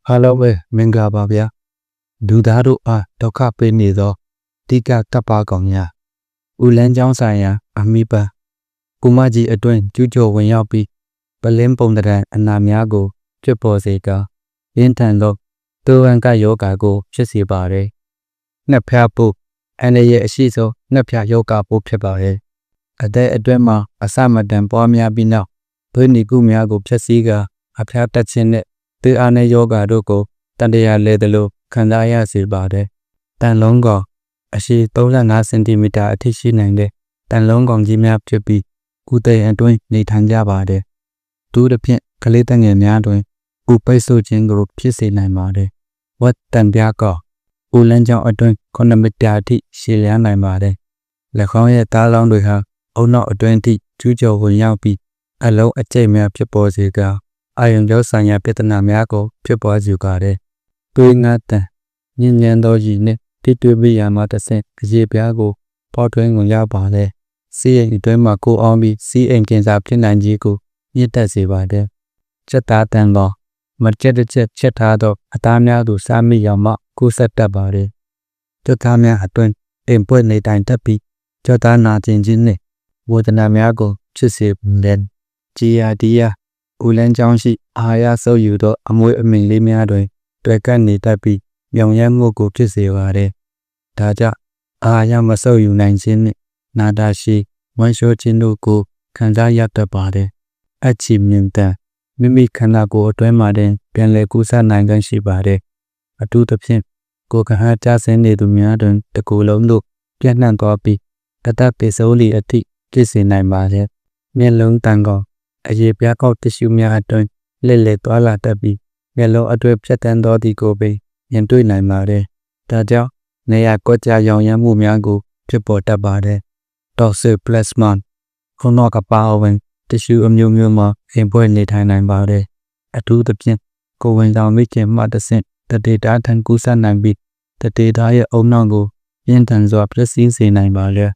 Hello ပဲမင်္ဂလာပါဗျာလူသားတို့အားဒုက္ခပေးနေသောတိကကပ္ပကောင်များဦးလန်းကျောင်းဆိုင်ရာအမိပကုမကြီးအတွင်းကျူးကျော်ဝင်ရောက်ပြီးပလင်းပုံတရံအနာများကိုဖြစ်ပေါ်စေကာရင်းထန်သောဒုဝံကယောဂါကိုဖြစ်စေပါれနှစ်ဖျားပို့အန္တရာယ်အရှိဆုံးနှစ်ဖျားယောဂါပို့ဖြစ်ပါれအတဲ့အတွင်းမှာအစမတန်ပွားများပြီးနောက်သွေးနီကုများကိုဖျက်ဆီးကာအဖျားတက်ခြင်းနဲ့သေအားနဲ့ယောဂါတို့ကိုတန်တရားလဲသလိုခံစားရစေပါတယ်။တန်လုံးကောင်အရှိ35စင်တီမီတာအထိရှိနိုင်တဲ့တန်လုံးကောင်ကြီးများဖြစ်ပြီးဥသိမ်အတွင်းနေထိုင်ကြပါတယ်။ဒူးတစ်ဖြင့်ကလေးတငယ်များတွင်ဥပိတ်ဆို့ခြင်းကိုဖြစ်စေနိုင်ပါတယ်။ဝတ်တန်ပြားကောင်ဦးလန်းကျောင်းအတွင်း9မီတာအထိရှည်လျားနိုင်ပါတယ်။လက်ခေါင်းရဲ့သားလောင်းတွေဟာအုံနောက်အတွင်းထိကျူးကျော်ဝင်ရောက်ပြီးအလုံးအကျိတ်များဖြစ်ပေါ်စေကာအာယုံကြောဆိုင်ရာပြဿနာများကိုဖြစ်ပေါ်စေကြတဲ့သွေးငါးတန်ညဉ့်ညမ်းသောရည်နှင့်တိတွေ့မိရာမှာတဆင့်အရေးပြားကိုပေါ်ထွန်းဝင်ရောက်ပါလေစီးအိမ်အတွင်းမှာကိုအောင်ပြီးစီးအိမ်ကင်စာဖြစ်နိုင်ခြင်းကိုမြင့်တက်စေပါတယ်ချက်သားတန်သောမချက်တစ်ချက်ချက်ထားသောအသားများသို့စားမိရောက်မှကိုဆက်တတ်ပါတယ်ချက်သားများအတွင်းအိမ်ပွက်နေတိုင်တက်ပြီးချက်သားနာကျင်ခြင်းနှင့်ဝေဒနာများကိုဖြစ်စေတယ်ကြည်ယာဒီယာဦးလန်းကျောင်းရှိအာဟာရဆုပ်ယူသောအမွေအမင်လေးများတွင်တွေ့ကပ်နေတတ်ပြီးမြောင်ရဲမှုကိုဖြစ်စေပါတယ်။ဒါကြောင့်အာဟာရမဆုပ်ယူနိုင်ခြင်းနှင့်နာတာရှိဝမ်းလျှောခြင်းတို့ကိုခံစားရတတ်ပါတယ်။အချီမြင့်တန်မိမိခန္ဓာကိုယ်အတွင်းမှတင်ပြန်လည်ကူးစက်နိုင်ခြင်းရှိပါတယ်။အထူးသဖြင့်ကိုယ်ကဟကျဆင်းနေသူများတွင်တစ်ခုလုံးသို့ပြန့်နှံ့သွားပြီးတသက်ပေစိုးလီအထိဖြစ်စေနိုင်ပါတယ်။မျက်လုံးတန်ကောင်အရေးပြားကောက်တ िश ူများအတွင်းလက်လက်သွားလာတတ်ပြီးမျက်လုံးအတွဲဖြတ်တန်းသောဒီကိုပင်မြင်တွေ့နိုင်ပါတယ်။ဒါကြောင့်နေရာကွက်ကြားရောင်ရမ်းမှုများကိုဖြစ်ပေါ်တတ်ပါတယ်။ Toxoplasma ခုနကပါဝင်တ िश ူအမျိုးမျိုးမှာအိမ်ပွဲနေထိုင်နိုင်ပါတယ်။အထူးသဖြင့်ကိုယ်ဝင်ဆောင်မိခင်မှတဆင့်တတေတာထံကူးစက်နိုင်ပြီးတတေတာရဲ့အုံနောက်ကိုပြင်းထန်စွာပျက်စီးစေနိုင်ပါလေ